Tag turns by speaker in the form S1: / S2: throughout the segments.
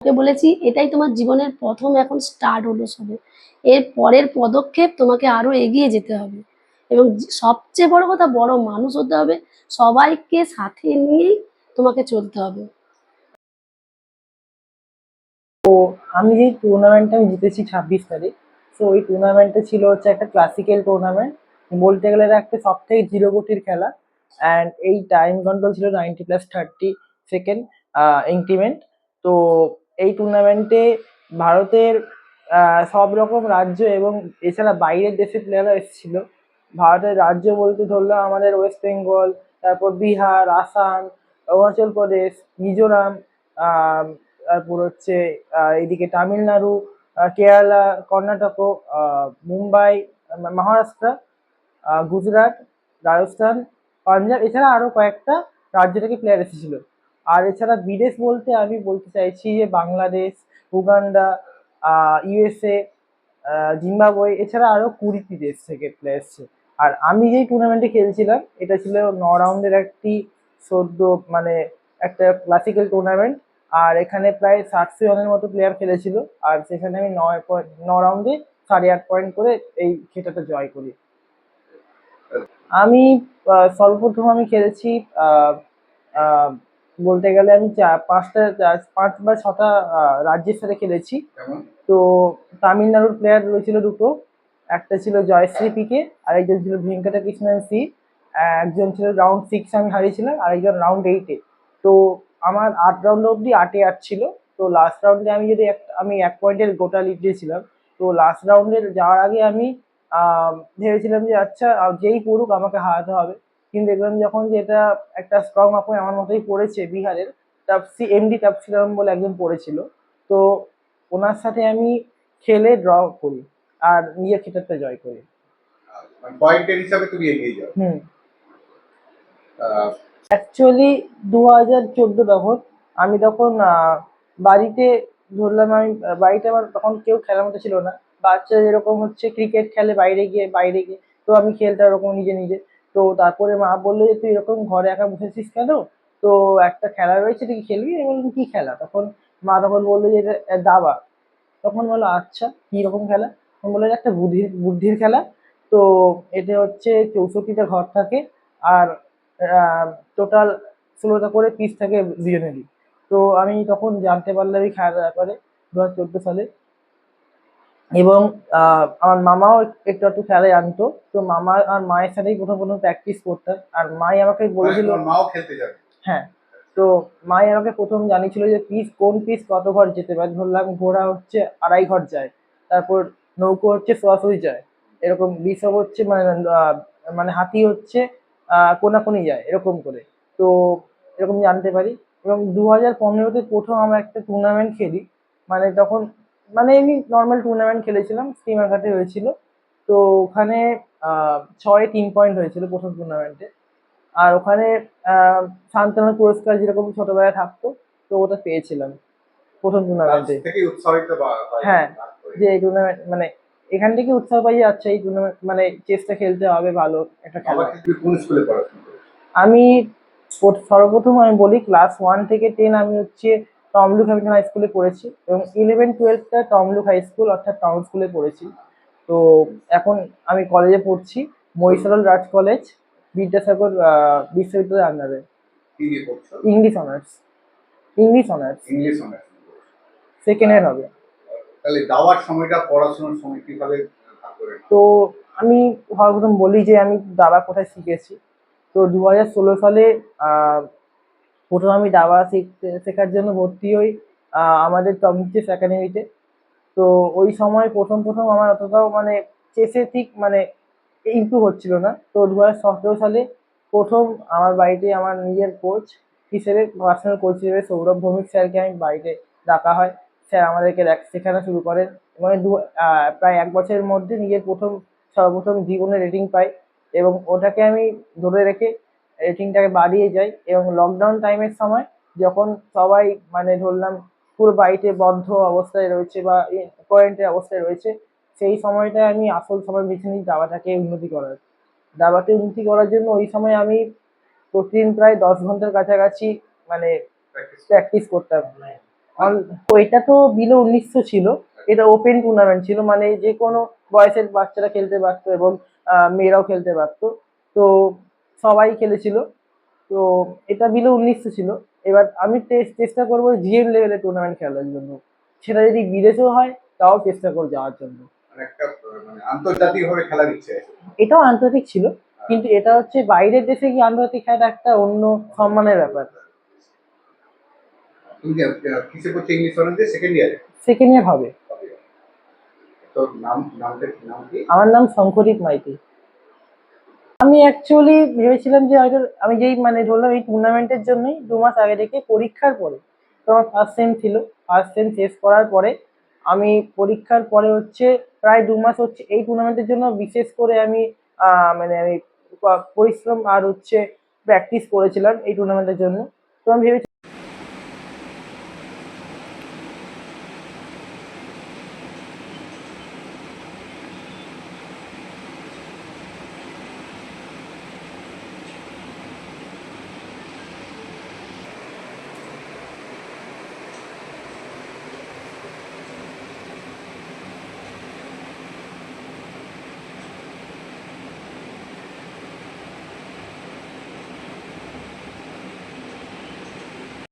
S1: ওকে বলেছি এটাই তোমার জীবনের প্রথম এখন স্টার্ট হলো সবে। এর পরের পদক্ষেপ তোমাকে আরো এগিয়ে যেতে হবে এবং সবচেয়ে বড় কথা বড় মানুষ হতে হবে। সবাইকে সাথে নিয়েই তোমাকে চলতে হবে।
S2: তো আমি যেই টুর্নামেন্টটা আমি জিতেছি 26 তারিখ, তো ওই টুর্নামেন্টটা ছিল হচ্ছে একটা ক্লাসিক্যাল টুর্নামেন্ট। বলতে গেলে এটা একটা সব থেকে জিরো গতির খেলা। অ্যান্ড এই টাইম কন্ট্রোল ছিল 90+30 সেকেন্ড ইনক্রিমেন্ট। তো এই টুর্নামেন্টে ভারতের সব রকম রাজ্য এবং এছাড়া বাইরের দেশের প্লেয়াররা এসেছিল। ভারতের রাজ্য বলতে ধরলাম আমাদের ওয়েস্ট বেঙ্গল, তারপর বিহার, আসাম, অরুণাচল প্রদেশ, মিজোরাম, আহ, তারপর হচ্ছে এইদিকে তামিলনাড়ু, কেরালা, কর্ণাটক, মুম্বাই, মহারাষ্ট্র, গুজরাট, রাজস্থান, পাঞ্জাব, এছাড়া আরো কয়েকটা রাজ্য থেকে প্লেয়ার এসেছিল। আর এছাড়া বিদেশ বলতে আমি বলতে চাইছি যে বাংলাদেশ, উগান্ডা, ইউএসএ, জিম্বাবুয়ে, এছাড়া আরো 20টি দেশ থেকে প্লেয়ার এসছে। আর আমি যেই টুর্নামেন্টে খেলছিলাম এটা ছিল 9 রাউন্ডের একটি সদ্য মানে একটা ক্লাসিক্যাল টুর্নামেন্ট। আর এখানে প্রায় 60 জনের মতো প্লেয়ার খেলেছিল। আর সেখানে আমি 9 রাউন্ডে 8.5 পয়েন্ট করে এই খেতাবটা জয় করি। আমি সর্বপ্রথম আমি খেলেছি আহ, আহ, বলতে গেলে আমি পাঁচ বা ছটা রাজ্যের সাথে খেলেছি। তো তামিলনাড়ুর প্লেয়ার রয়েছিল দুটো, একটা ছিল জয়শ্রী পিকে আর একজন ছিল ভেঙ্কটা কৃষ্ণন সি। একজন ছিল রাউন্ড 6 আমি হারিয়েছিলাম আর একজন রাউন্ড 8-এ। তো আমার 8 রাউন্ড অব্দি 8-8 ছিল। তো লাস্ট রাউন্ডে আমি যদি আমি 1 পয়েন্টের গোটা লিড দিয়েছিলাম। তো লাস্ট রাউন্ডে যাওয়ার আগে আমি ভেবেছিলাম যে আচ্ছা যেই পড়ুক আমাকে হারাতে হবে। কিন্তু দেখলাম যখন যে এটা একটা স্ট্রং অপোনেন্ট আমার মতোই পড়েছে বিহারের, তাপসি এমডি তাপসিরাম বলে একজন পড়েছিল। তো ওনার সাথে আমি খেলে ড্র করি আর নিজের খেতাবটা জয় করি।
S3: পয়েন্টের হিসাবে তুমি এগিয়ে যাও।
S2: অ্যাকচুয়ালি 2014 তখন আমি তখন বাড়িতে ধরলাম আমি বাড়িতে আমার তখন কেউ খেলার মতো ছিল না। বাচ্চা যেরকম হচ্ছে ক্রিকেট খেলে বাইরে গিয়ে, তো আমি খেলতাম ওরকম নিজে নিজে। তো তারপরে মা বললো যে তুই এরকম ঘরে একা বসেছিস কেন, তো একটা খেলা রয়েছে তুই কি খেলবি? আমি বললাম কি খেলা? তখন মা তখন বললো যে এটা দাবা। তখন বললো আচ্ছা কি রকম খেলা? তখন বললো এটা একটা বুদ্ধির বুদ্ধির খেলা। তো এতে হচ্ছে 64টা ঘর থাকে আর টোটাল 16টা করে পিস থাকে দুজনেরই। তো আমি তখন জানতে পারলাম এই খেলাটার ব্যাপারে 2014 সালে। এবং আমার মামাও একটু একটু খেলায় জানতো। তো মামা আর মায়ের সাথেই প্রথম প্রথম প্র্যাকটিস করতাম আর মাই আমাকে বলেছিল।
S3: মাও খেলতে যাবে?
S2: হ্যাঁ। তো মাই আমাকে প্রথম জানিয়েছিল যে কোন পিস কত ঘর যেতে পারে। ধরলাম ঘোড়া হচ্ছে 2.5 ঘর যায়, তারপর নৌকো হচ্ছে সোয়াশুই যায়, এরকম বিষব হচ্ছে মানে হাতি হচ্ছে কোনাকুনি যায় এরকম করে। তো এরকম জানতে পারি। এবং 2015-তে প্রথম আমরা একটা টুর্নামেন্ট খেলি। মানে তখন মানে এমনি নর্মাল টুর্নামেন্ট খেলেছিলাম, স্টিমার ঘাটে হয়েছিল। তো ওখানে 6-3 পয়েন্ট হয়েছিল প্রথম টুর্নামেন্টে। আর ওখানে আহ, সান্ত্বনা পুরস্কার যেরকম ছোটবেলায় থাকতো, তো ওটা পেয়েছিলাম প্রথম টুর্নামেন্টে।
S3: থেকে উৎসাহিত
S2: হ্যাঁ, যে এই টুর্নামেন্ট মানে এখান থেকে উৎসাহ পাই যে আচ্ছা এই টুর্নামেন্ট মানে চেসটা খেলতে হবে ভালো একটা খেলা।
S3: কোন স্কুলে পড়াশোনা করেছো?
S2: আমি সর্বপ্রথম আমি বলি ক্লাস 1 থেকে 10 আমি হচ্ছে তমলুক হ্যামিলটন হাই স্কুলে পড়েছি এবং 11-12টা তমলুক হাই স্কুল অর্থাৎ টাউন স্কুলে পড়েছি। তো এখন আমি কলেজে পড়ছি, মহিষাদল রাজ কলেজ, বিদ্যাসাগর বিশ্ববিদ্যালয়ের আন্ডারে।
S3: কি নিয়ে পড়ছো?
S2: English honours. English honours
S3: English honours.
S2: Second year হবে।
S3: তাহলে যাওয়ার সময়টা পড়াশোনার সময় কিভাবে ভাগ করে নাও?
S2: তো আমি সর্বপ্রথম বলি যে আমি দাবা কোথায় শিখেছি। তো 2016 সালে আহ, প্রথম আমি দাবা শেখার জন্য ভর্তি হই আমাদের টমিক চেস একাডেমিতে। তো ওই সময় প্রথম প্রথম আমার অতটাও মানে চেসে ঠিক মানে ইমপ্রুভ হচ্ছিল না। তো 2017 সালে প্রথম আমার বাড়িতে আমার নিজের কোচ হিসেবে পার্সোনাল কোচ হিসেবে সৌরভ ভৌমিক স্যারকে আমি বাড়িতে ডাকা হয়। স্যার আমাদেরকে শেখানো শুরু করেন মানে প্রায় 1 বছরের মধ্যে নিজের সর্বপ্রথম জীবনে রেটিং পাই। এবং ওটাকে আমি ধরে রেখে রেটিংটাকে বাড়িয়ে যাই এবং লকডাউন টাইমের সময় যখন সবাই মানে ধরলাম পুরো বাড়িতে বদ্ধ অবস্থায় রয়েছে বা কোয়ারেন্টাইন অবস্থায় রয়েছে, সেই সময়টায় আমি আসল সময় বেছে নিই দাবাটাকে উন্নতি করার। দাবাতে উন্নতি করার জন্য ওই সময় আমি প্রতিদিন প্রায় 10 ঘন্টার কাছাকাছি মানে প্র্যাকটিস করতাম। তো এটা তো বিলো 1900 ছিল। এটা ওপেন টুর্নামেন্ট ছিল, মানে যে কোনো বয়সের বাচ্চারা খেলতে পারতো এবং মেয়েরাও খেলতে পারতো। তো সবাই খেলেছিল। তো এটা বিলো 1900 ছিল। এবার আমি চেষ্টা করবো জিএম লেভেলে টুর্নামেন্ট খেলার জন্য। সেটা যদি বিদেশেও হয় তাও চেষ্টা করবো যাওয়ার জন্য।
S3: মানে একটা মানে আন্তর্জাতিক ভাবে খেলার ইচ্ছে আছে।
S2: এটাও আন্তর্জাতিক ছিল, কিন্তু এটা হচ্ছে বাইরের দেশে গিয়ে আন্তর্জাতিক খেলাটা একটা অন্য সম্মানের ব্যাপার।
S3: তুমি কিসে করছো? ইংলিশ অনার্স সেকেন্ড ইয়ারে?
S2: সেকেন্ড ইয়ার হবে।
S3: তোর নাম কি?
S2: আমার নাম শঙ্করিত মাইতি। আমি অ্যাকচুয়ালি ভেবেছিলাম যে হয়তো আমি যেই মানে ধরলাম এই টুর্নামেন্টের জন্যই 2 মাস আগে থেকে পরীক্ষার পরে, তো আমার ফার্স্ট সেম ছিল, ফার্স্ট সেম শেষ করার পরে আমি পরীক্ষার পরে হচ্ছে প্রায় 2 মাস হচ্ছে এই টুর্নামেন্টের জন্য বিশেষ করে আমি মানে আমি পরিশ্রম আর হচ্ছে প্র্যাকটিস করেছিলাম এই টুর্নামেন্টের জন্য। তো আমি ভেবেছি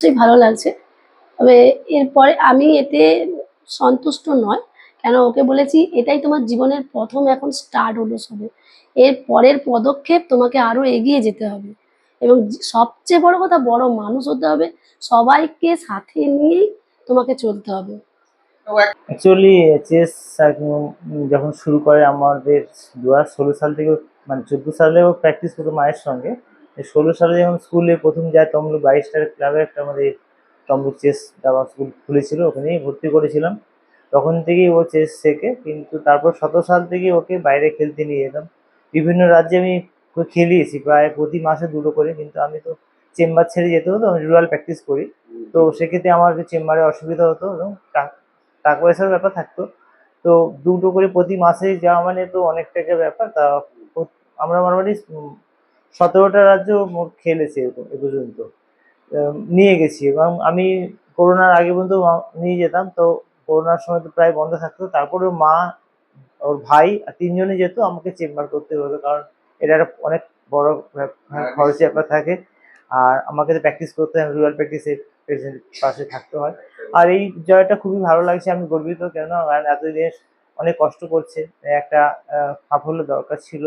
S1: নিশ্চয়ই ভালো লাগছে। তবে এরপরে আমি এতে সন্তুষ্ট নয়। কেন, ওকে বলেছি এটাই তোমার জীবনের প্রথম এখন স্টার্ট হলো সবে। এর পরের পদক্ষেপ তোমাকে আরো এগিয়ে যেতে হবে এবং সবচেয়ে বড় কথা বড় মানুষ হতে হবে। সবাইকে সাথে নিয়েই তোমাকে চলতে হবে।
S4: অ্যাকচুয়ালি চেস যখন শুরু করে আমাদের 2016 সাল থেকে, মানে 14 সালেও প্র্যাকটিস করতো মায়ের সঙ্গে। 16 সালে যখন স্কুলে প্রথম যায় তমলুক 22 ক্লাবে একটা আমাদের তমলুক চেস দাবা স্কুল খুলেছিল, ওখানেই ভর্তি করেছিলাম। তখন থেকেই ও চেস শেখে, কিন্তু তারপর 17 সাল থেকে ওকে বাইরে খেলতে নিয়ে যেতাম। বিভিন্ন রাজ্যে আমি ওকে খেলিয়েছি, প্রায় প্রতি মাসে দুটো করে। কিন্তু আমি তো চেম্বার ছেড়ে যেতে হতো, আমি রুরাল প্র্যাকটিস করি। তো সেক্ষেত্রে আমার চেম্বারে অসুবিধা হতো এবং টাকা পয়সার ব্যাপার থাকতো। তো দুটো করে প্রতি মাসে যাওয়া মানে তো অনেক টাকার ব্যাপার। তা আমরা মোটামুটি 17টা রাজ্য মোট খেলেছি এ পর্যন্ত। নিয়ে গেছি এবং আমি করোনার আগে পর্যন্ত নিয়ে যেতাম। তো করোনার সময় তো প্রায় বন্ধ থাকতো, তারপরেও মা, ওর ভাই আর তিনজনে যেত, আমাকে চেম্বার করতে হতো, কারণ এটা একটা অনেক বড় খরচের ব্যাপার থাকে। আর আমাকে তো প্র্যাকটিস করতে হয়, রুরাল প্র্যাকটিসে পাশে থাকতে হয়। আর এই জয়টা খুবই ভালো লাগছে, আমি গর্বিত। কেন, কারণ এতদিন অনেক কষ্ট করছে, একটা সাফল্য দরকার ছিল।